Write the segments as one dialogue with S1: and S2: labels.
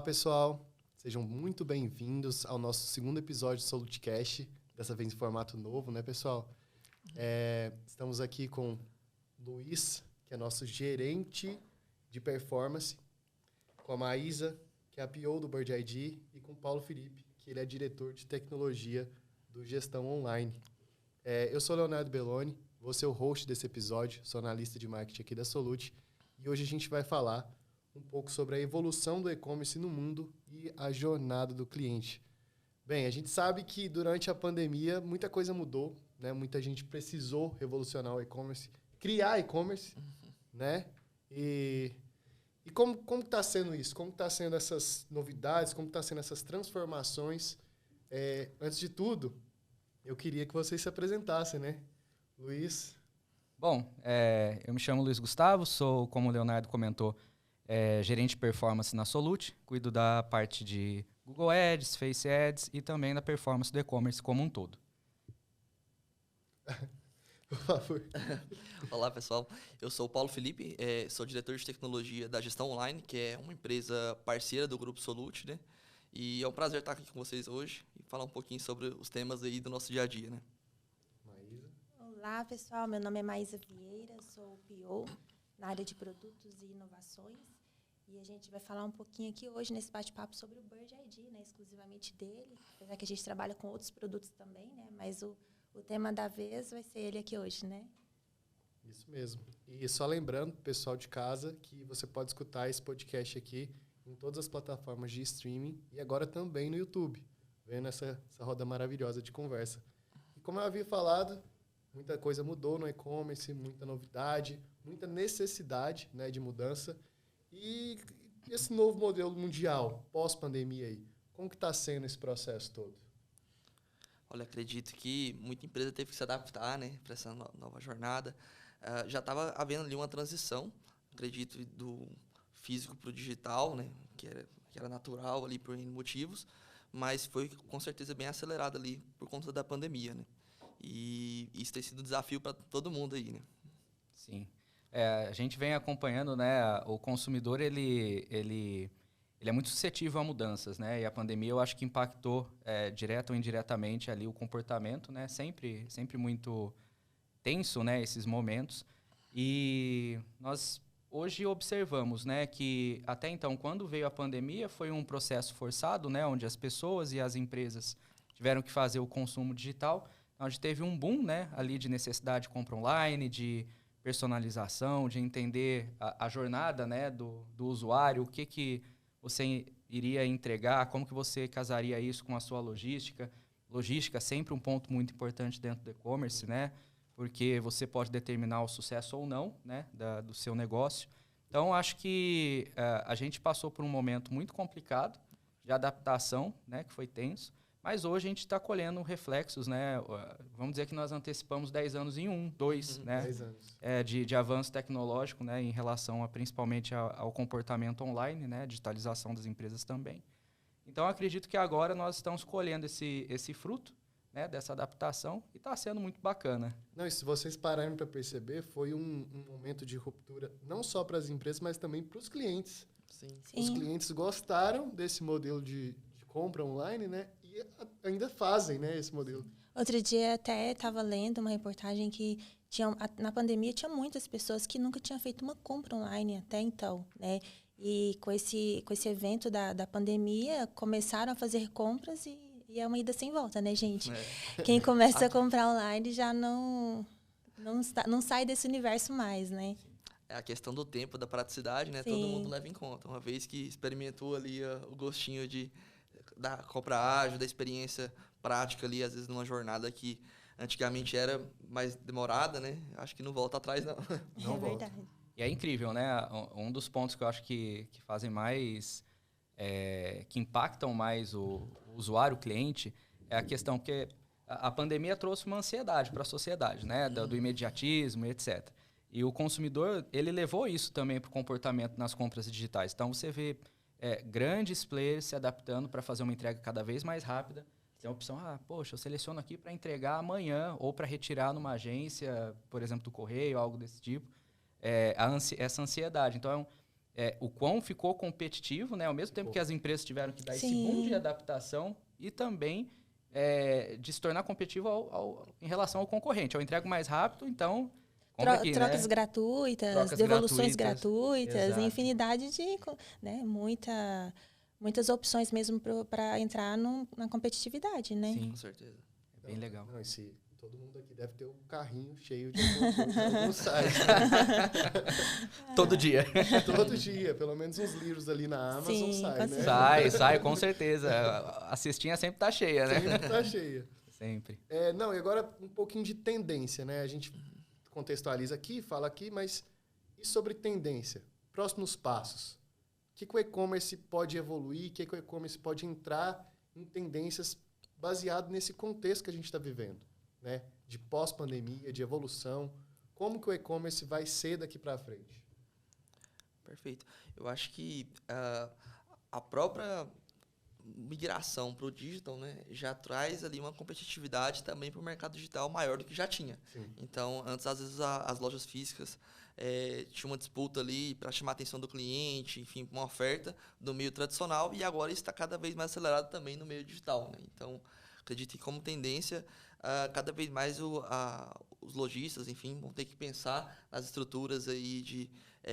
S1: pessoal. Sejam muito bem-vindos ao nosso segundo episódio do SolutiCast, dessa vez em formato novo, né, pessoal? Estamos aqui com Luiz, que é nosso gerente de performance, com a Maísa, que é a PO do Bird ID, e com o Paulo Felipe, que ele é diretor de tecnologia do Gestão Online. Eu sou Leonardo Belloni, vou ser o host desse episódio, sou analista de marketing aqui da Solute, e hoje a gente vai falar um pouco sobre a evolução do e-commerce no mundo e a jornada do cliente. Bem, a gente sabe que durante a pandemia muita coisa mudou, né? Muita gente precisou revolucionar o e-commerce, criar e-commerce, né? E como está sendo isso? Como está sendo essas novidades? Como está sendo essas transformações? Antes de tudo, eu queria que vocês se apresentassem, né? Luiz.
S2: Bom, eu me chamo Luiz Gustavo, sou, como o Leonardo comentou, gerente de performance na Solute, cuido da parte de Google Ads, Face Ads e também da performance do e-commerce como um todo.
S1: Por favor.
S3: Olá, pessoal. Eu sou o Paulo Felipe, sou diretor de tecnologia da Gestão Online, que é uma empresa parceira do Grupo Solute, né? E é um prazer estar aqui com vocês hoje e falar um pouquinho sobre os temas aí do nosso dia a dia, né?
S1: Maísa.
S4: Olá, pessoal. Meu nome é Maísa Vieira, sou PO na área de produtos e inovações. E a gente vai falar um pouquinho aqui hoje nesse bate-papo sobre o Bird ID, né? Exclusivamente dele, apesar que a gente trabalha com outros produtos também, né? Mas o tema da vez vai ser ele aqui hoje, né?
S1: Isso mesmo. E só lembrando, pessoal de casa, que você pode escutar esse podcast aqui em todas as plataformas de streaming e agora também no YouTube, vendo essa roda maravilhosa de conversa. E como eu havia falado, muita coisa mudou no e-commerce, muita novidade, muita necessidade, né, de mudança. E esse novo modelo mundial, pós-pandemia aí, como que está sendo esse processo todo?
S3: Olha, acredito que muita empresa teve que se adaptar, né, para essa nova jornada. Já estava havendo ali uma transição, acredito, do físico para o digital, né, que era natural ali por N motivos, mas foi com certeza bem acelerado ali por conta da pandemia, né? E isso tem sido um desafio para todo mundo aí, né?
S2: Sim. A gente vem acompanhando, né, o consumidor, ele é muito suscetível a mudanças, né? E a pandemia, eu acho que impactou direto ou indiretamente ali o comportamento, né? Sempre muito tenso, né, esses momentos. E nós hoje observamos, né, que até então, quando veio a pandemia, foi um processo forçado, né, onde as pessoas e as empresas tiveram que fazer o consumo digital, onde teve um boom, né, ali de necessidade de compra online, de personalização, de entender a jornada, né, do usuário, o que você iria entregar, como que você casaria isso com a sua logística. Logística é sempre um ponto muito importante dentro do e-commerce, né, porque você pode determinar o sucesso ou não, né, do seu negócio. Então, acho que a gente passou por um momento muito complicado de adaptação, né, que foi tenso, mas hoje a gente está colhendo reflexos, né? Vamos dizer que nós antecipamos 10 anos em 2, né?
S1: 10 anos.
S2: De avanço tecnológico, né? Em relação principalmente ao comportamento online, né? Digitalização das empresas também. Então, acredito que agora nós estamos colhendo esse fruto, né? Dessa adaptação e está sendo muito bacana.
S1: Não, e se vocês pararem para perceber, foi um momento de ruptura não só para as empresas, mas também para os clientes.
S3: Sim.
S1: Os clientes gostaram desse modelo de compra online, né? E ainda fazem, né, esse modelo.
S4: Outro dia até estava lendo uma reportagem que na pandemia tinha muitas pessoas que nunca tinham feito uma compra online até então, né? E com esse evento da pandemia, começaram a fazer compras e é uma ida sem volta, né, gente? Quem começa a comprar online já não sai desse universo mais, né?
S3: É a questão do tempo, da praticidade, né?
S4: Sim.
S3: Todo mundo leva em conta. Uma vez que experimentou ali o gostinho da compra ágil, da experiência prática ali, às vezes numa jornada que antigamente era mais demorada, né? Acho que não volta atrás, não.
S1: Não volta.
S4: Verdade.
S2: E é incrível, né? Um dos pontos que eu acho que fazem mais, que impactam mais o usuário, o cliente, é a questão que a pandemia trouxe uma ansiedade para a sociedade, né? Do imediatismo, etc. E o consumidor, ele levou isso também para o comportamento nas compras digitais. Então, você vê grandes players se adaptando para fazer uma entrega cada vez mais rápida. Tem a opção, poxa, eu seleciono aqui para entregar amanhã ou para retirar numa agência, por exemplo, do correio, algo desse tipo. Essa ansiedade. Então, o quão ficou competitivo, né? Ao mesmo tempo que as empresas tiveram que dar esse
S4: Sim.
S2: boom de adaptação e também de se tornar competitivo em relação ao concorrente. Eu entrego mais rápido, então compra aqui,
S4: Trocas
S2: né?
S4: gratuitas,
S2: Trocas
S4: devoluções
S2: gratuitas,
S4: gratuitas,
S2: exato.
S4: infinidade de, né, muitas opções mesmo para entrar na competitividade, né?
S2: Sim,
S3: Com certeza.
S2: é bem legal.
S1: Não, todo mundo aqui deve ter um carrinho cheio de alguma coisa em algum site. Né?
S2: Todo dia.
S1: Todo dia, pelo menos uns livros ali na Amazon
S4: Sim,
S1: sai,
S4: com
S1: né?
S4: certeza.
S2: Sai, com certeza. A cestinha sempre tá cheia, né?
S1: Sempre tá cheia.
S2: Sempre.
S1: Não, e agora um pouquinho de tendência, né? A gente contextualiza aqui, fala aqui, mas e sobre tendência? Próximos passos. O que o e-commerce pode evoluir? O que o e-commerce pode entrar em tendências baseado nesse contexto que a gente está vivendo, né? De pós-pandemia, de evolução. Como que o e-commerce vai ser daqui para frente?
S3: Perfeito. Eu acho que a própria migração para o digital, né, já traz ali uma competitividade também para o mercado digital maior do que já tinha.
S1: Sim.
S3: Então, antes, às vezes, as lojas físicas tinha uma disputa ali para chamar a atenção do cliente, enfim, uma oferta do meio tradicional, e agora isso está cada vez mais acelerado também no meio digital, né? Então, acredito que como tendência, cada vez mais os lojistas, enfim, vão ter que pensar nas estruturas aí de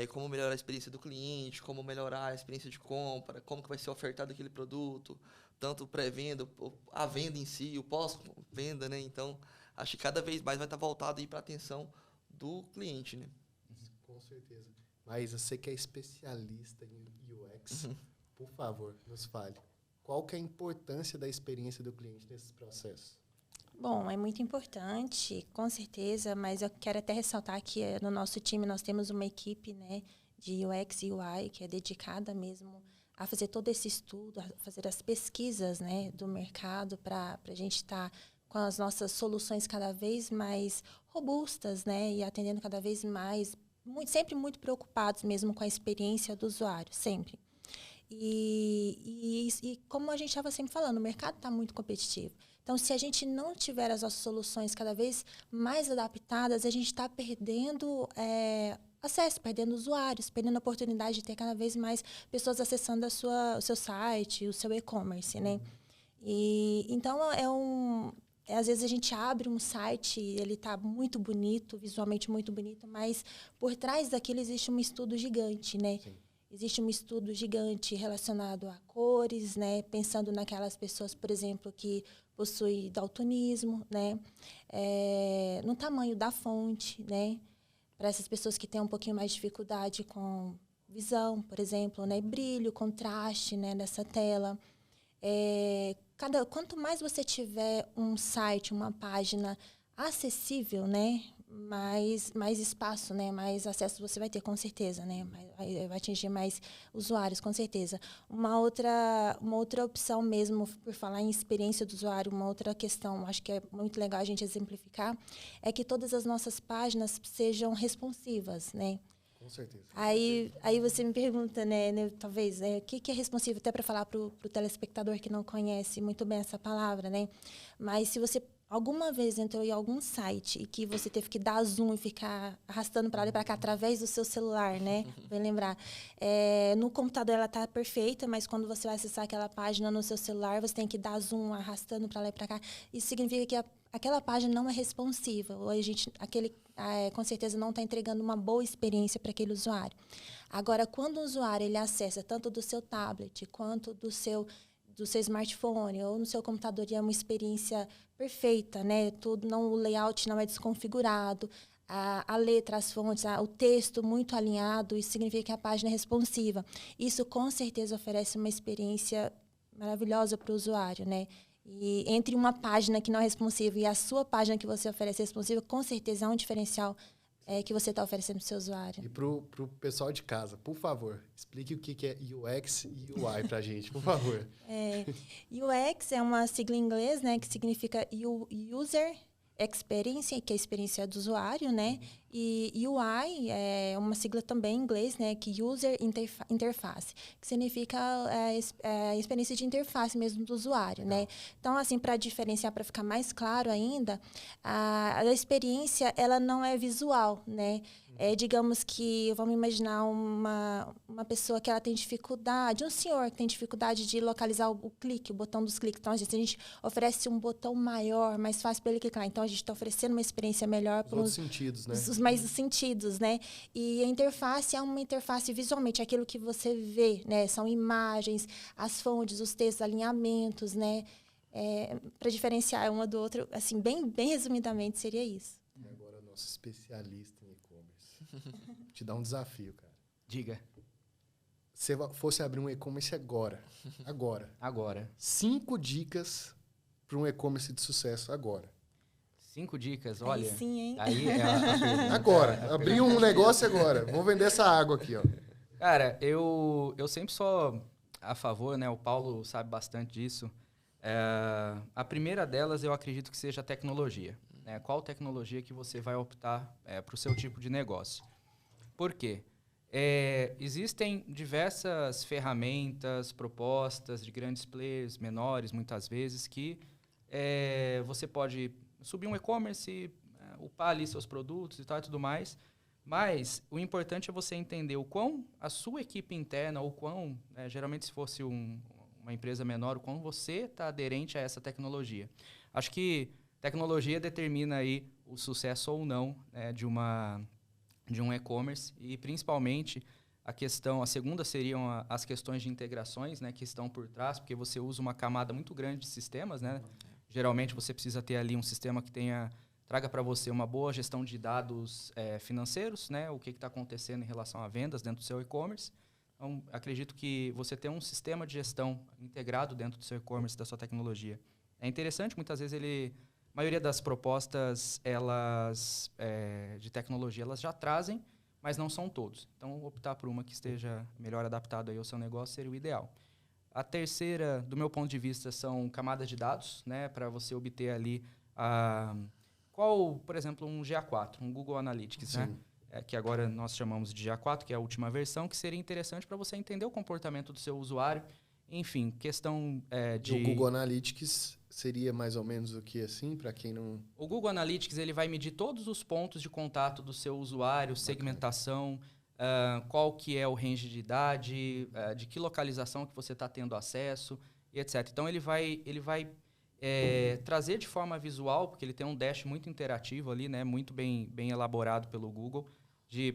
S3: como melhorar a experiência do cliente, como melhorar a experiência de compra, como que vai ser ofertado aquele produto, tanto o pré-venda, a venda em si, o pós-venda, né? Então, acho que cada vez mais vai estar voltado aí para a atenção do cliente, né?
S1: Com certeza. Maísa, você que é especialista em UX, por favor, nos fale. Qual que é a importância da experiência do cliente nesses processos?
S4: Bom, é muito importante, com certeza, mas eu quero até ressaltar que no nosso time nós temos uma equipe, né, de UX e UI que é dedicada mesmo a fazer todo esse estudo, a fazer as pesquisas, né, do mercado para a gente estar com as nossas soluções cada vez mais robustas, né, e atendendo cada vez mais, sempre muito preocupados mesmo com a experiência do usuário, sempre. E como a gente estava sempre falando, o mercado está muito competitivo. Então, se a gente não tiver as nossas soluções cada vez mais adaptadas, a gente está perdendo acesso, perdendo usuários, perdendo a oportunidade de ter cada vez mais pessoas acessando o seu site, o seu e-commerce, né? E, então, às vezes a gente abre um site, ele está muito bonito, visualmente muito bonito, mas por trás daquilo existe um estudo gigante, né? Sim. Existe um estudo gigante relacionado a cores, né? Pensando naquelas pessoas, por exemplo, que possuem daltonismo, né? No tamanho da fonte, né? Para essas pessoas que têm um pouquinho mais de dificuldade com visão, por exemplo, né? Brilho, contraste, né? Nessa tela. Quanto mais você tiver um site, uma página acessível, né? Mais espaço, né? Mais acesso você vai ter, com certeza, né? Vai atingir mais usuários, com certeza. Uma outra opção mesmo, por falar em experiência do usuário, uma outra questão, acho que é muito legal a gente exemplificar, é que todas as nossas páginas sejam responsivas, né?
S1: Com certeza.
S4: Aí você me pergunta, né talvez, o que é responsivo, até para falar para o telespectador que não conhece muito bem essa palavra, né? Mas se você alguma vez entrou em algum site e que você teve que dar zoom e ficar arrastando para lá e para cá através do seu celular, né? Bem lembrar. No computador ela está perfeita, mas quando você vai acessar aquela página no seu celular, você tem que dar zoom arrastando para lá e para cá. Isso significa que aquela página não é responsiva. Ou com certeza não está entregando uma boa experiência para aquele usuário. Agora, quando o usuário ele acessa tanto do seu tablet quanto do seu smartphone ou no seu computador, e é uma experiência perfeita, né? O layout não é desconfigurado, a letra, as fontes, o texto muito alinhado, isso significa que a página é responsiva. Isso, com certeza, oferece uma experiência maravilhosa para o usuário, né? E entre uma página que não é responsiva e a sua página que você oferece responsiva, com certeza há um diferencial que você está oferecendo para o seu usuário.
S1: E para o pessoal de casa, por favor, explique o que é UX e UI para a gente, por favor.
S4: UX é uma sigla em inglês, né, que significa User Experience, que é a experiência do usuário, né? E UI é uma sigla também em inglês, né? Que User Interface, que significa a experiência de interface mesmo do usuário, né? Então, assim, para diferenciar, para ficar mais claro ainda, a experiência, ela não é visual, né? Digamos que, vamos imaginar uma pessoa que ela tem dificuldade, um senhor que tem dificuldade de localizar o clique, o botão dos cliques. Então, a gente oferece um botão maior, mais fácil para ele clicar. Então, a gente está oferecendo uma experiência melhor para
S1: os sentidos, né?
S4: Os mais sentidos, né? E a interface é uma interface visualmente, aquilo que você vê, né? São imagens, as fontes, os textos, alinhamentos, né? Para diferenciar uma do outro, assim, bem resumidamente, seria isso.
S1: E agora, nosso especialista em e-commerce. Te dá um desafio, cara.
S2: Diga.
S1: Se você fosse abrir um e-commerce agora. 5 dicas para um e-commerce de sucesso agora.
S2: 5 dicas, olha.
S4: Aí sim, hein?
S2: Aí é a pergunta.
S1: Agora. Abrir um negócio agora. Vou vender essa água aqui, ó.
S2: Cara, eu sempre sou a favor, né? O Paulo sabe bastante disso. A primeira delas, eu acredito que seja a tecnologia. Né? Qual tecnologia que você vai optar para o seu tipo de negócio? Por quê? Existem diversas ferramentas, propostas de grandes players, menores, muitas vezes, que você pode subir um e-commerce, upar ali seus produtos e tal e tudo mais, mas o importante é você entender o quão a sua equipe interna, ou quão, geralmente se fosse uma empresa menor, o quão você está aderente a essa tecnologia. Acho que tecnologia determina aí o sucesso ou não de um e-commerce, e principalmente a segunda seriam as questões de integrações, né, que estão por trás, porque você usa uma camada muito grande de sistemas, né? Geralmente você precisa ter ali um sistema que traga para você uma boa gestão de dados financeiros, né? O que está acontecendo em relação a vendas dentro do seu e-commerce. Então, acredito que você ter um sistema de gestão integrado dentro do seu e-commerce, da sua tecnologia, é interessante. Muitas vezes a maioria das propostas de tecnologia elas já trazem, mas não são todos. Então, optar por uma que esteja melhor adaptada aí ao seu negócio seria o ideal. A terceira, do meu ponto de vista, são camadas de dados, né, para você obter ali por exemplo, um GA4, um Google Analytics, né? Que agora nós chamamos de GA4, que é a última versão, que seria interessante para você entender o comportamento do seu usuário. Enfim, questão de...
S1: O Google Analytics seria mais ou menos o que, assim, para quem não...
S2: O Google Analytics ele vai medir todos os pontos de contato do seu usuário, segmentação, qual que é o range de idade, de que localização que você está tendo acesso, e etc. Então, ele vai trazer de forma visual, porque ele tem um dash muito interativo ali, né, muito bem elaborado pelo Google,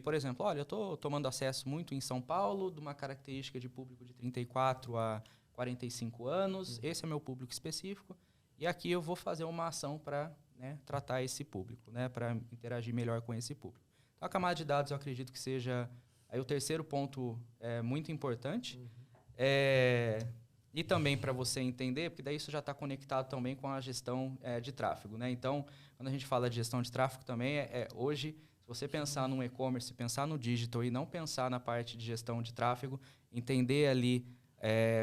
S2: por exemplo, olha, eu estou tomando acesso muito em São Paulo, de uma característica de público de 34 a 45 anos, esse é meu público específico, e aqui eu vou fazer uma ação para tratar esse público, né, para interagir melhor com esse público. Então, a camada de dados eu acredito que seja aí o terceiro ponto muito importante. E também para você entender, porque daí isso já está conectado também com a gestão de tráfego, né? Então, quando a gente fala de gestão de tráfego também, hoje, se você pensar num e-commerce, pensar no digital e não pensar na parte de gestão de tráfego, entender ali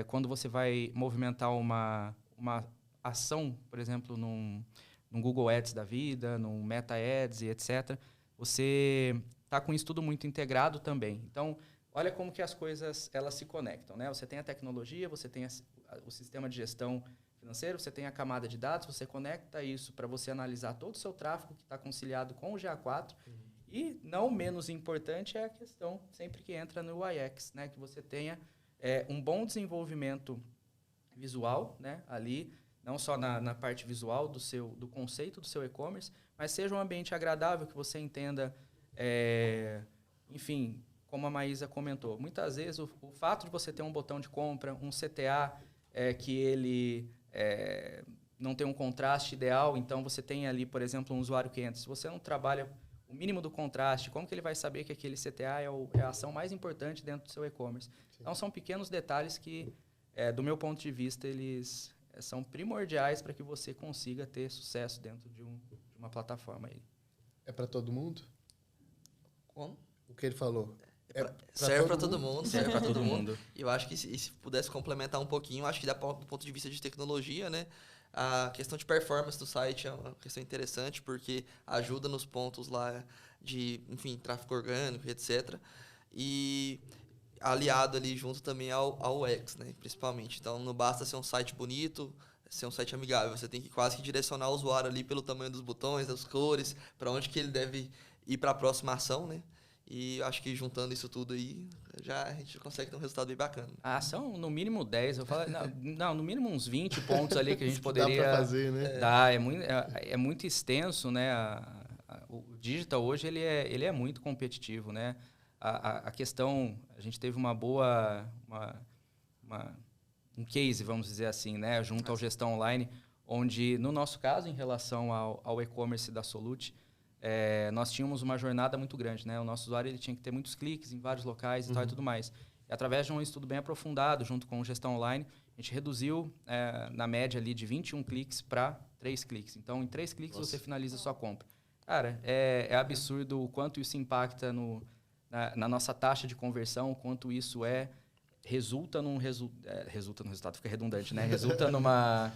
S2: quando você vai movimentar uma ação, por exemplo, num Google Ads da vida, num Meta Ads e etc., você está com isso tudo muito integrado também. Então, olha como que as coisas elas se conectam, né? Você tem a tecnologia, você tem o sistema de gestão financeiro, você tem a camada de dados, você conecta isso para você analisar todo o seu tráfego que está conciliado com o GA4. E, não menos importante, é a questão, sempre que entra no UX, né? Que você tenha um bom desenvolvimento visual, né? Ali, não só na parte visual do conceito do seu e-commerce, mas seja um ambiente agradável, que você entenda, enfim, como a Maísa comentou. Muitas vezes, o fato de você ter um botão de compra, um CTA, que ele não tem um contraste ideal, então você tem ali, por exemplo, um usuário que entra. Se você não trabalha o mínimo do contraste, como que ele vai saber que aquele CTA é a ação mais importante dentro do seu e-commerce? Então, são pequenos detalhes que, do meu ponto de vista, eles são primordiais para que você consiga ter sucesso dentro de uma plataforma aí.
S1: É para todo mundo?
S3: Como?
S1: O que ele falou?
S3: Serve para todo mundo.
S2: Serve para todo mundo.
S3: E eu acho que se pudesse complementar um pouquinho, acho que do ponto de vista de tecnologia, né? A questão de performance do site é uma questão interessante, porque ajuda nos pontos lá de, enfim, tráfego orgânico, etc. E aliado ali junto também ao UX, né? Principalmente. Então, não basta ser um site bonito, ser um site amigável. Você tem que quase que direcionar o usuário ali pelo tamanho dos botões, das cores, para onde que ele deve ir para a próxima ação, né? E acho que juntando isso tudo aí, a gente consegue ter um resultado bem bacana.
S2: São no mínimo 10. Eu falo, não, no mínimo uns 20 pontos ali que a gente poderia...
S1: Dá para fazer, né?
S2: Dá, é muito extenso, né? O digital hoje, ele é muito competitivo, né? A questão, a gente teve um case, vamos dizer assim, né? Junto ao gestão online, onde, no nosso caso, em relação ao e-commerce da Solute, nós tínhamos uma jornada muito grande, né? O nosso usuário ele tinha que ter muitos cliques em vários locais e tal e tudo mais. E através de um estudo bem aprofundado, junto com gestão online, a gente reduziu, na média, ali, de 21 cliques para 3 cliques. Então, em 3 cliques, você finaliza a sua compra. Cara, é absurdo o quanto isso impacta na nossa taxa de conversão, o quanto isso resulta no resultado, fica redundante, né? Resulta numa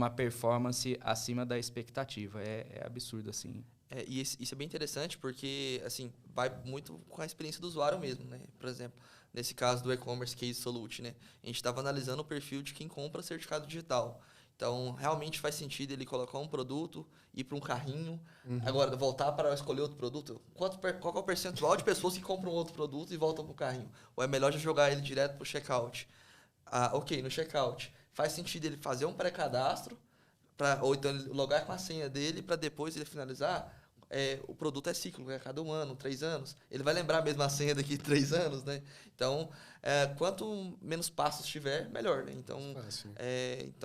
S2: performance acima da expectativa. É absurdo, assim.
S3: E isso é bem interessante porque, assim, vai muito com a experiência do usuário mesmo, né? Por exemplo, nesse caso do e-commerce Case Solute, né? A gente estava analisando o perfil de quem compra certificado digital. Então, realmente faz sentido ele colocar um produto, ir para um carrinho, agora voltar para escolher outro produto. Qual é o percentual de pessoas que compram outro produto e voltam para o carrinho? Ou é melhor já jogar ele direto para o checkout? Ok, no checkout. Faz sentido ele fazer um pré-cadastro, ou então ele logar com a senha dele para depois ele finalizar. O produto é ciclo, a cada 1 ano, 3 anos. Ele vai lembrar a mesma senha daqui 3 anos, né? Então, quanto menos passos tiver, melhor, né? Então,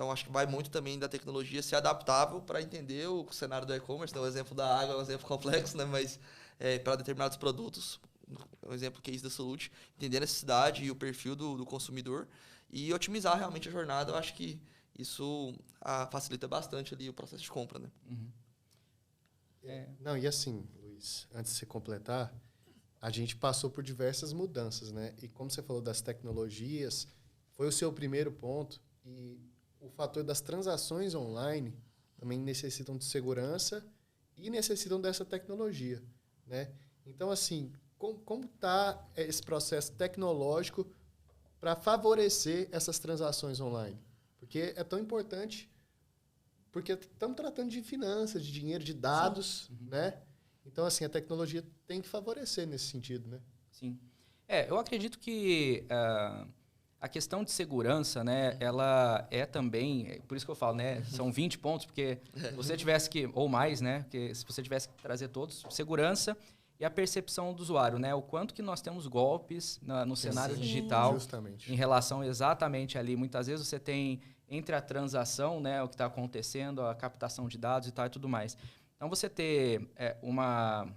S3: acho que vai muito também da tecnologia ser adaptável para entender o cenário do e-commerce. Né? O exemplo da água é um exemplo complexo, né? Mas para determinados produtos, o exemplo case da Solute, entender a necessidade e o perfil do consumidor e otimizar realmente a jornada. Eu acho que isso facilita bastante ali o processo de compra, né?
S1: Não, e assim, Luiz, antes de você completar, a gente passou por diversas mudanças, né? E como você falou das tecnologias, foi o seu primeiro ponto, e o fator das transações online também necessitam de segurança e necessitam dessa tecnologia, né? Então, assim, como está esse processo tecnológico para favorecer essas transações online? Porque é tão importante, porque estamos tratando de finanças, de dinheiro, de dados, né? Então, assim, a tecnologia tem que favorecer nesse sentido, né?
S2: Sim. Eu acredito que a questão de segurança, né, ela é também, por isso que eu falo, né, são 20 pontos, porque se você tivesse que, ou mais, né, porque se você tivesse que trazer todos, segurança e a percepção do usuário, né, o quanto que nós temos golpes no cenário digital,
S1: justamente,
S2: em relação exatamente ali, muitas vezes você tem entre a transação, né, o que está acontecendo, a captação de dados e tal e tudo mais. Então, você ter uma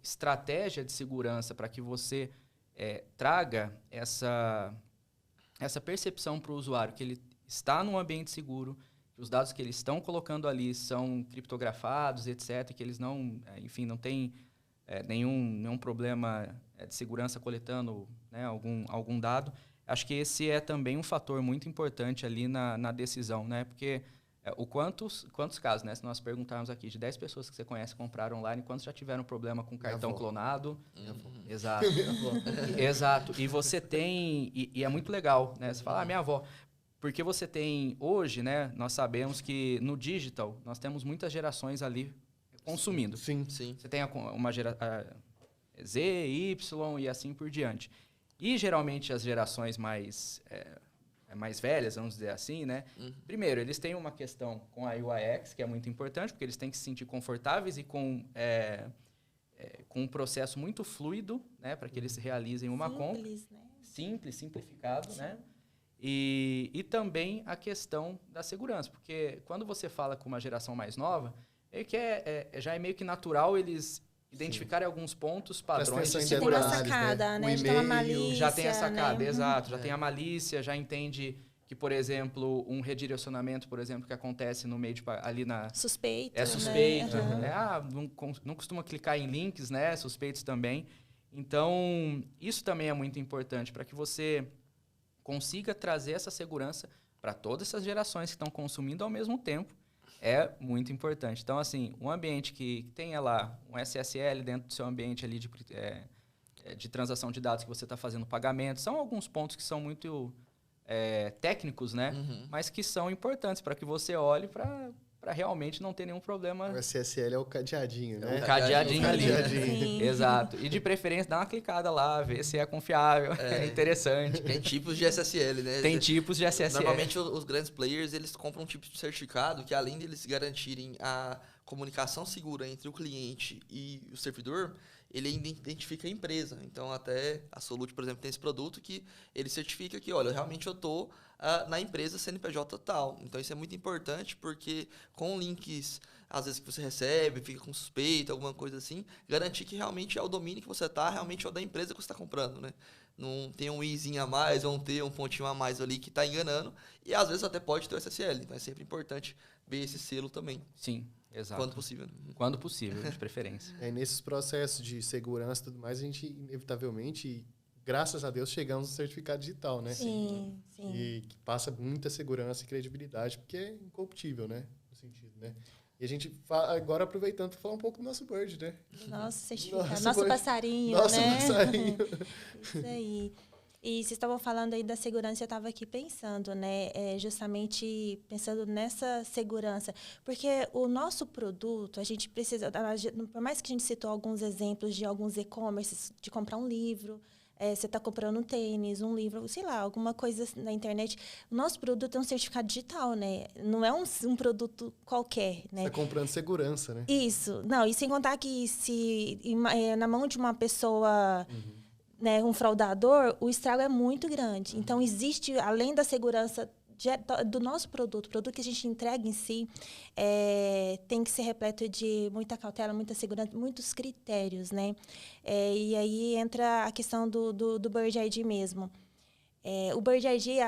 S2: estratégia de segurança para que você traga essa percepção para o usuário, que ele está num ambiente seguro, que os dados que eles estão colocando ali são criptografados, etc., que eles não, enfim, não têm nenhum problema de segurança coletando, né, algum dado. Acho que esse é também um fator muito importante ali na decisão, né? Porque quantos casos, né? Se nós perguntarmos aqui, de 10 pessoas que você conhece que compraram online, quantos já tiveram problema com cartão clonado? Exato. Exato. E você tem... E é muito legal, né? Você fala, minha avó. Porque você tem... Hoje, né? Nós sabemos que no digital, nós temos muitas gerações ali consumindo.
S1: Sim.
S2: Você tem uma geração Z, Y e assim por diante. E, geralmente, as gerações mais velhas, vamos dizer assim, né? Primeiro, eles têm uma questão com a UX, que é muito importante, porque eles têm que se sentir confortáveis e com um processo muito fluido, né? Para que eles realizem uma compra.
S4: Né?
S2: Simples, simplificado, né? E também a questão da segurança, porque quando você fala com uma geração mais nova, já é meio que natural eles identificarem alguns pontos, padrões de segurança.
S4: Tem uma sacada, né?
S1: Já
S4: tem uma malícia,
S2: já tem a sacada,
S4: né?
S2: exato. Já tem a malícia, já entende que, por exemplo, um redirecionamento, por exemplo, que acontece no meio ali na...
S4: Suspeito,
S2: É suspeito.
S4: Né?
S2: Não costuma clicar em links, né? Suspeitos também. Então, isso também é muito importante para que você consiga trazer essa segurança para todas essas gerações que estão consumindo ao mesmo tempo. É muito importante. Então, assim, um ambiente que tenha lá um SSL dentro do seu ambiente ali de transação de dados que você está fazendo pagamento, são alguns pontos que são muito técnicos, né? Mas que são importantes para que você olhe para para realmente não ter nenhum problema.
S1: O SSL é o cadeadinho, né?
S2: O cadeadinho ali.
S4: Sim.
S2: Exato. E de preferência, dá uma clicada lá, ver se é confiável, é interessante.
S3: Tem tipos de SSL, né?
S2: Tem tipos de SSL.
S3: Normalmente os grandes players, eles compram um tipo de certificado que, além deles garantirem a comunicação segura entre o cliente e o servidor, ele ainda identifica a empresa. Então, até a Solute, por exemplo, tem esse produto que ele certifica que, olha, realmente eu estou na empresa CNPJ tal. Então, isso é muito importante porque com links, às vezes, que você recebe, fica com suspeita, alguma coisa assim, garantir que realmente é o domínio que você está, realmente é o da empresa que você está comprando, né? Não tem um izinho a mais ou um pontinho a mais ali que está enganando. E, às vezes, até pode ter o SSL. Então, é sempre importante ver esse selo também.
S2: Sim, exato.
S3: Quando possível.
S2: Quando possível, de preferência.
S1: Nesses processos de segurança e tudo mais, a gente, inevitavelmente, graças a Deus, chegamos no certificado digital, né?
S4: Sim, sim.
S1: E que passa muita segurança e credibilidade, porque é incorruptível, né? No sentido, né? E a gente, agora aproveitando para falar um pouco do nosso Bird, né?
S4: Nosso certificado, nosso
S1: Bird.
S4: passarinho,
S1: Nosso
S4: né?
S1: passarinho.
S4: Isso aí. E vocês estavam falando aí da segurança, eu estava aqui pensando, né? Justamente pensando nessa segurança. Porque o nosso produto, a gente precisa, por mais que a gente citou alguns exemplos de alguns e-commerces, de comprar um livro, você está comprando um tênis, um livro, sei lá, alguma coisa na internet. O nosso produto é um certificado digital, né? Não é um produto qualquer, né?
S1: Você está comprando segurança, né?
S4: Isso. Não, e sem contar que se na mão de uma pessoa... Né, um fraudador, o estrago é muito grande. Então, existe, além da segurança do nosso produto, o produto que a gente entrega em si, tem que ser repleto de muita cautela, muita segurança, muitos critérios, né? E aí entra a questão do Bird ID mesmo. O Bird ID,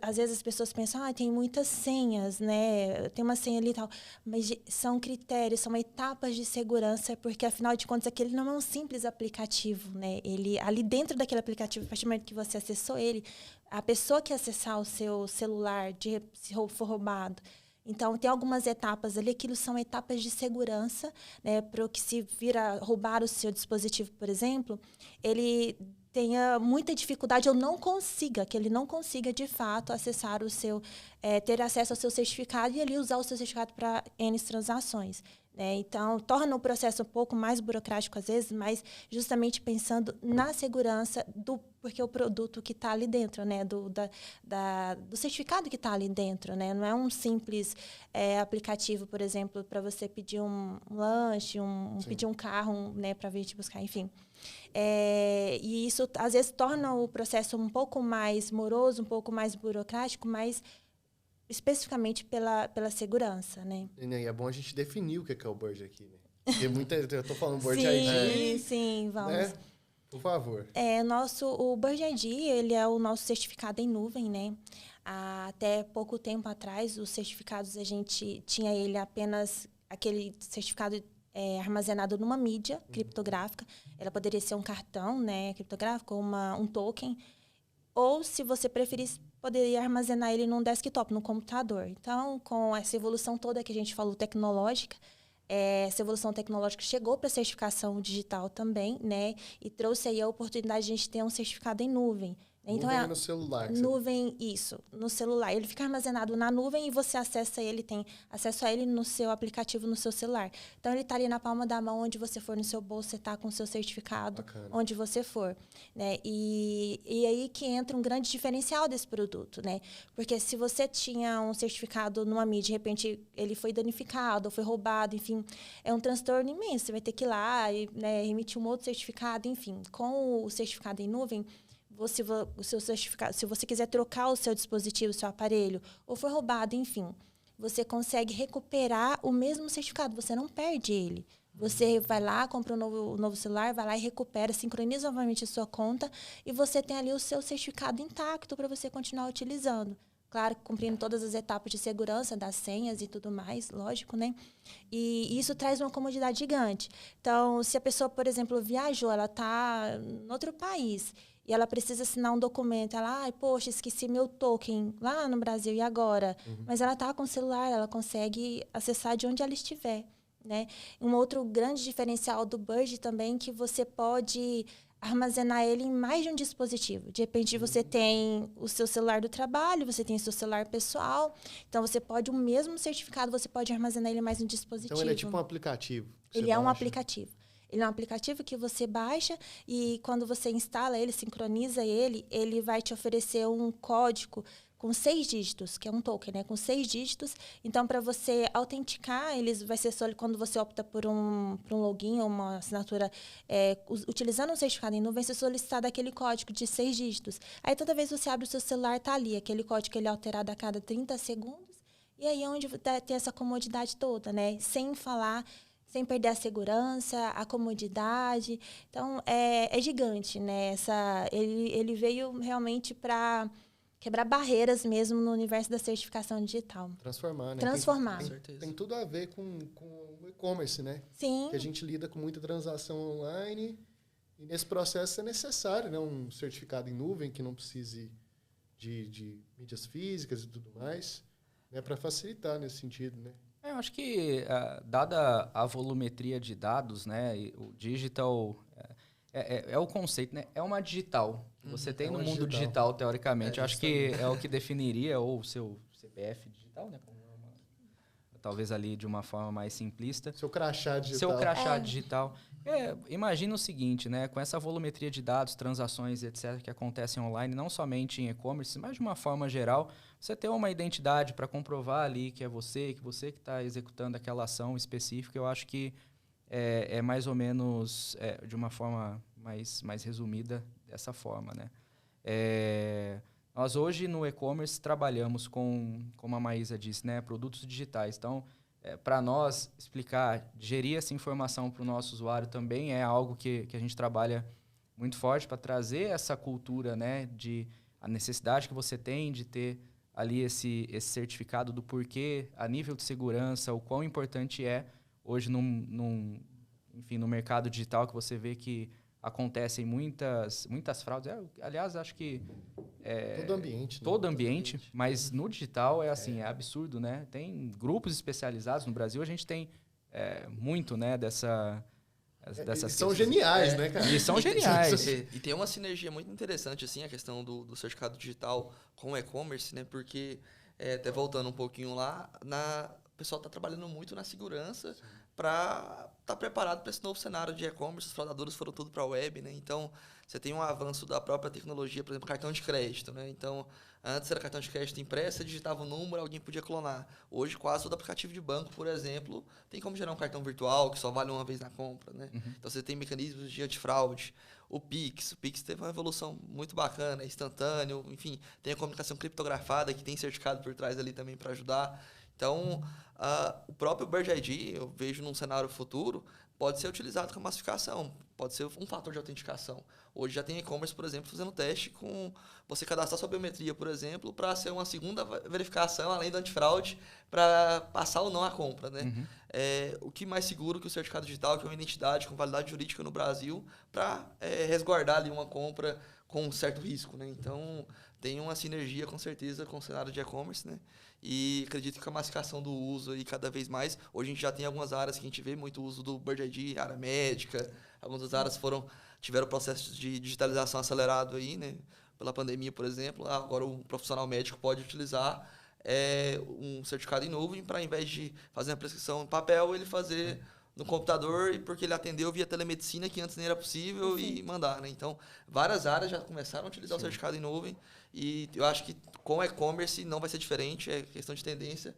S4: às vezes as pessoas pensam, tem muitas senhas, né? Tem uma senha ali e tal. Mas são critérios, são etapas de segurança, porque, afinal de contas, aquele não é um simples aplicativo, né? Ali dentro daquele aplicativo, a partir do momento que você acessou ele, a pessoa que acessar o seu celular, se for roubado, então, tem algumas etapas ali, aquilo são etapas de segurança, né? Para que se vir a roubar o seu dispositivo, por exemplo, ele tenha muita dificuldade ou que ele não consiga, de fato, acessar o seu, ter acesso ao seu certificado e ali usar o seu certificado para N transações. Né? Então, torna o processo um pouco mais burocrático, às vezes, mas justamente pensando na segurança porque o produto que está ali dentro, né? do certificado que está ali dentro. Né? Não é um simples aplicativo, por exemplo, para você pedir um lanche, pedir um carro, né? Para vir te buscar, enfim. E isso, às vezes, torna o processo um pouco mais moroso, um pouco mais burocrático, mas especificamente pela segurança, né?
S1: E é bom a gente definir o que é o Bird aqui, né? Porque eu estou falando Bird
S4: ID.
S1: ID.
S4: Sim, vamos.
S1: Né? Por favor.
S4: O Bird ID, ele é o nosso certificado em nuvem, né? Até pouco tempo atrás, os certificados, a gente tinha ele apenas aquele certificado armazenado numa mídia criptográfica. Ela poderia ser um cartão, né, criptográfico, ou um token. Ou, se você preferisse, poderia armazenar ele num desktop, no computador. Então, com essa evolução toda que a gente falou tecnológica, essa evolução tecnológica chegou para a certificação digital também, né? E trouxe aí a oportunidade de a gente ter um certificado em nuvem. Então,
S1: nuvem no celular.
S4: Nuvem, isso, no celular. Ele fica armazenado na nuvem e você acessa ele, tem acesso a ele no seu aplicativo, no seu celular. Então, ele está ali na palma da mão, onde você for, no seu bolso, você está com o seu certificado, bacana, onde você for. Né? E aí que entra um grande diferencial desse produto, né? Porque se você tinha um certificado numa mídia, de repente ele foi danificado, ou foi roubado, enfim, é um transtorno imenso. Você vai ter que ir lá e, né, emitir um outro certificado, enfim. Com o certificado em nuvem, se você quiser trocar o seu dispositivo, o seu aparelho, ou foi roubado, enfim, você consegue recuperar o mesmo certificado, você não perde ele. Você vai lá, compra um novo celular, vai lá e recupera, sincroniza novamente a sua conta e você tem ali o seu certificado intacto para você continuar utilizando. Claro, cumprindo todas as etapas de segurança, das senhas e tudo mais, lógico, né? E isso traz uma comodidade gigante. Então, se a pessoa, por exemplo, viajou, ela está em outro país e ela precisa assinar um documento, ela, poxa, esqueci meu token lá no Brasil, e agora? Mas ela está com o celular, ela consegue acessar de onde ela estiver, né? Um outro grande diferencial do Bird também, que você pode armazenar ele em mais de um dispositivo. De repente, você tem o seu celular do trabalho, você tem o seu celular pessoal. Então, você pode, o mesmo certificado, você pode armazenar ele em mais um dispositivo.
S1: Então, ele é tipo um aplicativo.
S4: Ele é um aplicativo. Ele é um aplicativo que você baixa e quando você instala ele, sincroniza ele, ele vai te oferecer um código com 6 dígitos, que é um token, né? Com 6 dígitos. Então, para você autenticar, vai ser só quando você opta por um login ou uma assinatura utilizando um certificado em nuvem, você solicitar aquele código de 6 dígitos. Aí, toda vez que você abre o seu celular, tá ali. Aquele código ele é alterado a cada 30 segundos. E aí é onde tem essa comodidade toda, né? Sem sem perder a segurança, a comodidade. Então, é gigante, né? Ele veio realmente para quebrar barreiras mesmo no universo da certificação digital.
S1: Transformar, né?
S4: Transformar.
S1: Tem tudo a ver com o e-commerce, né?
S4: Sim.
S1: Que a gente lida com muita transação online e nesse processo é necessário, né? Um certificado em nuvem que não precise de mídias físicas e tudo mais, né? Para facilitar nesse sentido, né?
S2: Eu acho que, dada a volumetria de dados, né, o digital é o conceito, né? É uma digital. Você tem no mundo digital, teoricamente. Eu acho que é o que definiria, ou o seu CPF digital, né? Talvez ali de uma forma mais simplista.
S1: Seu crachá digital.
S2: Seu crachá digital. Imagina o seguinte, né? Com essa volumetria de dados, transações, etc., que acontecem online, não somente em e-commerce, mas de uma forma geral, você ter uma identidade para comprovar ali que é você que está executando aquela ação específica, eu acho que é mais ou menos de uma forma mais resumida dessa forma, né? Nós hoje no e-commerce trabalhamos como a Maísa disse, né, produtos digitais. Então, para nós explicar, gerir essa informação para o nosso usuário também é algo que a gente trabalha muito forte para trazer essa cultura, né, de a necessidade que você tem de ter ali esse certificado do porquê, a nível de segurança, o quão importante é hoje enfim, no mercado digital, que você vê que acontecem muitas fraudes. Aliás, acho que
S1: todo ambiente, né?
S2: Todo ambiente, mas no digital é absurdo, né? Tem grupos especializados no Brasil, a gente tem muito, né, dessas
S1: eles são geniais, né, cara?
S2: Eles são geniais.
S3: E tem uma sinergia muito interessante, assim, a questão do certificado digital com o e-commerce, né? Porque, até voltando um pouquinho lá, o pessoal está trabalhando muito na segurança para estar preparado para esse novo cenário de e-commerce. Os fraudadores foram tudo para a web, né? Então, você tem um avanço da própria tecnologia, por exemplo, cartão de crédito, né? Então, antes era cartão de crédito impresso, você digitava o número, alguém podia clonar. Hoje, quase todo aplicativo de banco, por exemplo, tem como gerar um cartão virtual que só vale uma vez na compra, né? Uhum. Então, você tem mecanismos de antifraude. O Pix teve uma evolução muito bacana, instantâneo, enfim, tem a comunicação criptografada, que tem certificado por trás ali também para ajudar. Então, o próprio Bird ID, eu vejo num cenário futuro, pode ser utilizado com massificação, pode ser um fator de autenticação. Hoje já tem e-commerce, por exemplo, fazendo teste com você cadastrar sua biometria, por exemplo, para ser uma segunda verificação, além do antifraude, para passar ou não a compra, né? Uhum. O que mais seguro que o certificado digital, que é uma identidade com validade jurídica no Brasil, para resguardar ali uma compra com um certo risco, né? Então, tem uma sinergia, com certeza, com o cenário de e-commerce, né? E acredito que a massificação do uso aí cada vez mais. Hoje a gente já tem algumas áreas que a gente vê muito uso do Bird ID, área médica. Algumas áreas tiveram o processo de digitalização acelerado aí, né? Pela pandemia, por exemplo. Agora o profissional médico pode utilizar um certificado em nuvem para, ao invés de fazer a prescrição em papel, ele fazer no computador, porque ele atendeu via telemedicina, que antes nem era possível, e mandar, né? Então, várias áreas já começaram a utilizar o certificado em nuvem, e eu acho que com o e-commerce não vai ser diferente, é questão de tendência.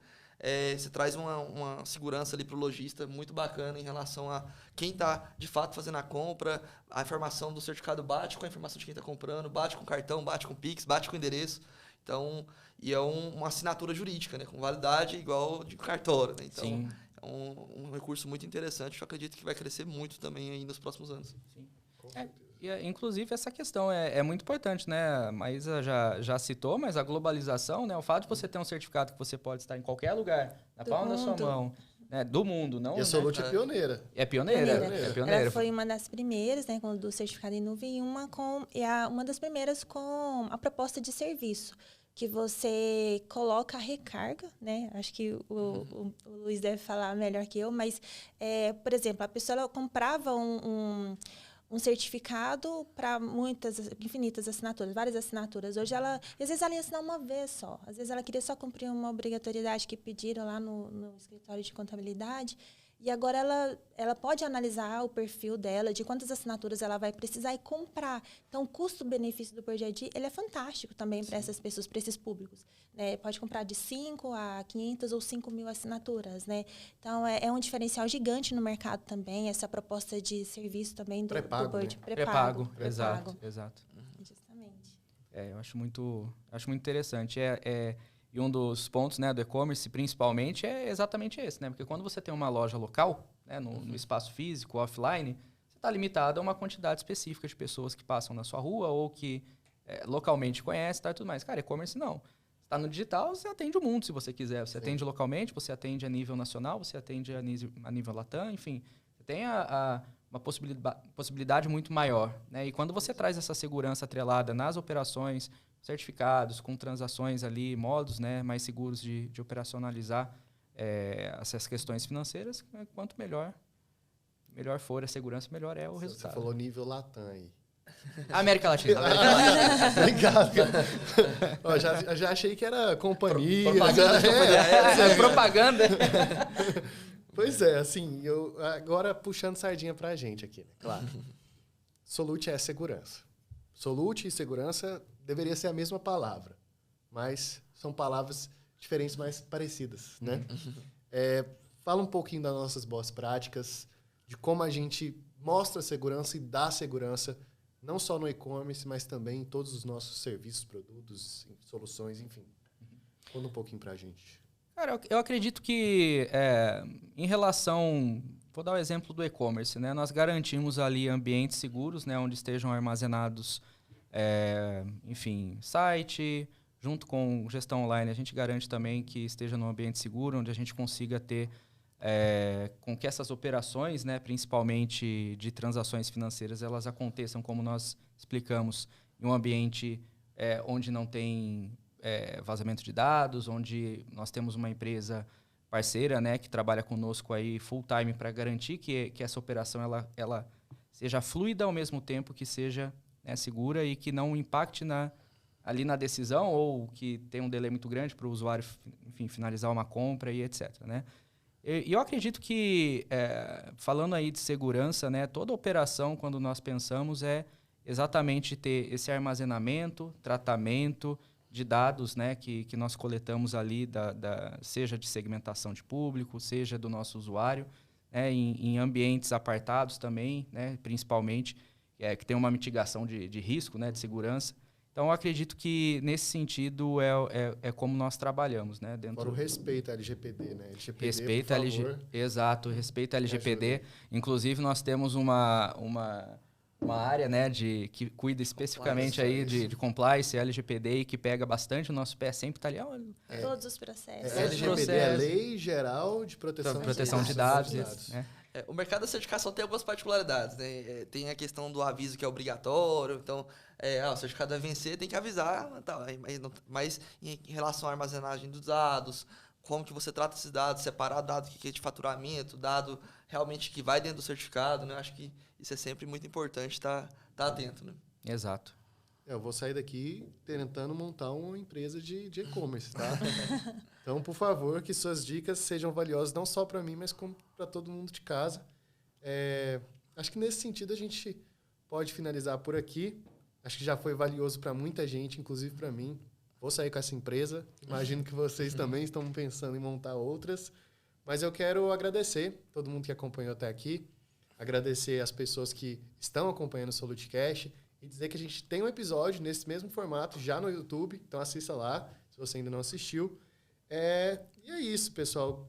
S3: Você traz uma segurança ali para o lojista muito bacana em relação a quem está, de fato, fazendo a compra, a informação do certificado bate com a informação de quem está comprando, bate com o cartão, bate com o Pix, bate com o endereço. Então, e é uma assinatura jurídica, né? Com validade igual de cartório, né? Então, sim. É um recurso muito interessante, eu acredito que vai crescer muito também aí nos próximos anos.
S2: Sim. Inclusive, essa questão é muito importante, né? A Maísa já citou, mas a globalização, né? O fato de você ter um certificado que você pode estar em qualquer lugar, na palma da sua mão, né? Do mundo, não?
S1: E a Solute é pioneira.
S2: É pioneira.
S4: Ela foi uma das primeiras, né, do certificado em nuvem, e uma das primeiras com a proposta de serviço, que você coloca a recarga, né? Acho que o Luiz deve falar melhor que eu, mas, por exemplo, a pessoa ela comprava um um certificado para infinitas assinaturas, várias assinaturas. Hoje às vezes ela ia assinar uma vez só. Às vezes ela queria só cumprir uma obrigatoriedade que pediram lá no escritório de contabilidade. E agora ela pode analisar o perfil dela, de quantas assinaturas ela vai precisar e comprar. Então, o custo-benefício do Projet ele é fantástico também para essas pessoas, para esses públicos. Né? Pode comprar de 5 a 500 ou 5.000 assinaturas. Né? Então, é um diferencial gigante no mercado também, essa proposta de serviço também do Projet.
S1: Né?
S2: Pré-pago. Exato.
S4: Justamente.
S2: Eu acho muito interessante. E um dos pontos, né, do e-commerce, principalmente, é exatamente esse, né? Porque quando você tem uma loja local, né, no espaço físico, offline, você está limitado a uma quantidade específica de pessoas que passam na sua rua ou que localmente conhecem e tudo mais. Cara, e-commerce não. Você está no digital, você atende o mundo, se você quiser. Você atende localmente, você atende a nível nacional, você atende a nível Latam, enfim. Você tem uma possibilidade muito maior, né? E quando você traz essa segurança atrelada nas operações, certificados, com transações ali, modos, né, mais seguros de operacionalizar essas questões financeiras, quanto melhor for a segurança, melhor é o resultado.
S1: Você falou nível Latam aí.
S2: América Latina.
S1: Obrigado. Ó, já achei que era companhia.
S2: Propaganda.
S1: Pois é, assim, agora puxando sardinha pra gente aqui, né? Claro. Solute é segurança. Solute e segurança deveria ser a mesma palavra, mas são palavras diferentes, mas parecidas, né? Fala um pouquinho das nossas boas práticas, de como a gente mostra segurança e dá segurança, não só no e-commerce, mas também em todos os nossos serviços, produtos, soluções, enfim. Conta um pouquinho pra gente.
S2: Cara, eu acredito que em relação... Vou dar o exemplo do e-commerce, né? Nós garantimos ali ambientes seguros, né? Onde estejam armazenados, enfim, site, junto com gestão online. A gente garante também que esteja num ambiente seguro, onde a gente consiga ter com que essas operações, né? Principalmente de transações financeiras, elas aconteçam, como nós explicamos, em um ambiente onde não tem vazamento de dados, onde nós temos uma empresa parceira, né, que trabalha conosco aí full time para garantir que essa operação ela seja fluida ao mesmo tempo que seja segura e que não impacte ali na decisão ou que tenha um delay muito grande para o usuário, enfim, finalizar uma compra e etc. Né? E eu acredito que, falando aí de segurança, né, toda operação, quando nós pensamos, é exatamente ter esse armazenamento, tratamento de dados, né, que nós coletamos ali, seja de segmentação de público, seja do nosso usuário, né, em ambientes apartados também, né, principalmente, que tem uma mitigação de risco, né, de segurança. Então, eu acredito que, nesse sentido, é como nós trabalhamos. Né,
S1: Fora o respeito à LGPD, né? LGPD,
S2: respeito
S1: por favor.
S2: Exato, respeito à LGPD. Inclusive, nós temos uma área, né, que cuida especificamente aí de compliance, LGPD, e que pega bastante o nosso pé, sempre está ali.
S4: Todos os processos.
S1: LGPD é Lei Geral de Proteção
S2: de Dados.
S1: Né?
S3: O mercado da certificação tem algumas particularidades, né? Tem a questão do aviso que é obrigatório, então, o certificado vai vencer, tem que avisar, mas em relação à armazenagem dos dados, como que você trata esses dados, separar dado que é de faturamento, dado realmente que vai dentro do certificado, né? Acho que isso é sempre muito importante estar atento, né?
S2: Exato.
S1: Eu vou sair daqui tentando montar uma empresa de e-commerce, tá? Então, por favor, que suas dicas sejam valiosas não só para mim, mas como para todo mundo de casa. Acho que nesse sentido a gente pode finalizar por aqui. Acho que já foi valioso para muita gente, inclusive para mim. Vou sair com essa empresa. Imagino que vocês também estão pensando em montar outras. Mas eu quero agradecer todo mundo que acompanhou até aqui. Agradecer as pessoas que estão acompanhando o SoluteCast e dizer que a gente tem um episódio nesse mesmo formato já no YouTube. Então assista lá, se você ainda não assistiu. E é isso, pessoal.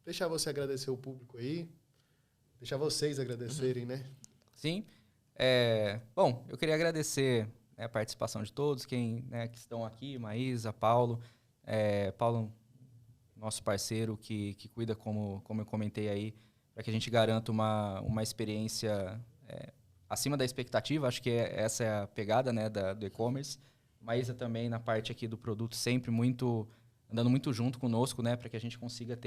S1: Deixar você agradecer o público aí. Deixar vocês agradecerem, né?
S2: Sim. Bom, eu queria agradecer a participação de todos, que estão aqui, Maísa, Paulo. Paulo, nosso parceiro, que cuida, como eu comentei aí, para que a gente garanta uma experiência acima da expectativa. Acho que essa é a pegada, né, do e-commerce. Maísa também na parte aqui do produto, sempre andando muito junto conosco, né, para que a gente consiga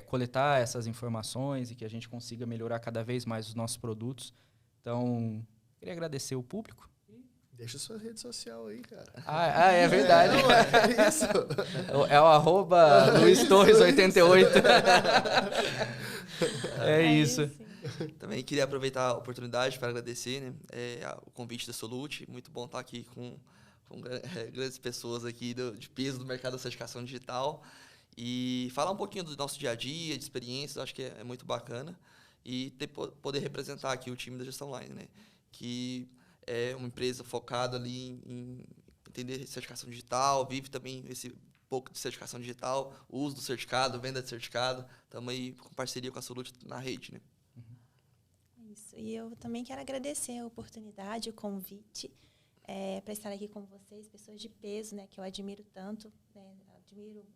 S2: coletar essas informações e que a gente consiga melhorar cada vez mais os nossos produtos. Então, queria agradecer o público.
S1: Deixa sua rede social aí, cara.
S2: É verdade.
S1: É isso.
S2: É o @LuizTorres88. É isso.
S3: Também queria aproveitar a oportunidade para agradecer, né, o convite da Solute. Muito bom estar aqui com grandes pessoas aqui de peso do mercado da certificação digital. E falar um pouquinho do nosso dia a dia, de experiências, acho que é muito bacana. E poder representar aqui o time da Gestão Online, né? Que é uma empresa focada ali em entender certificação digital, vive também esse pouco de certificação digital, uso do certificado, venda de certificado. Estamos aí com parceria com a Solute na rede, né?
S4: Isso. E eu também quero agradecer a oportunidade, o convite, para estar aqui com vocês, pessoas de peso, né, que eu admiro tanto, né,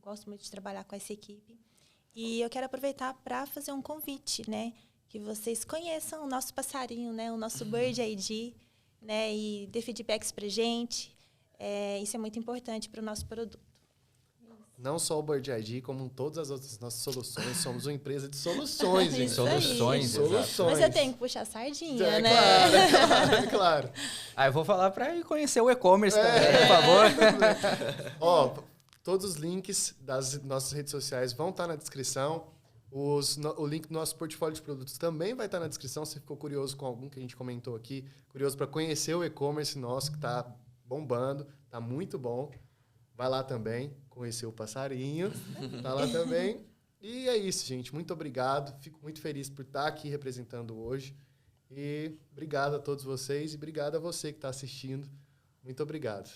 S4: gosto muito de trabalhar com essa equipe. E eu quero aproveitar para fazer um convite, né, que vocês conheçam o nosso passarinho, né, o nosso Bird ID, né, e dê feedbacks para a gente. Isso é muito importante para o nosso produto.
S1: Não só o Bird ID, como todas as outras nossas soluções. Somos uma empresa de soluções, gente.
S2: Soluções.
S4: Mas eu tenho que puxar a sardinha, né?
S1: Claro.
S2: Eu vou falar para ir conhecer o e-commerce também, por favor.
S1: Ó, todos os links das nossas redes sociais vão estar na descrição. O link do nosso portfólio de produtos também vai estar na descrição. Se ficou curioso com algum que a gente comentou aqui, curioso para conhecer o e-commerce nosso, que está bombando, está muito bom. Vai lá também, conhecer o passarinho, tá lá também. E é isso, gente. Muito obrigado. Fico muito feliz por estar aqui representando hoje. E obrigado a todos vocês e obrigado a você que está assistindo. Muito obrigado.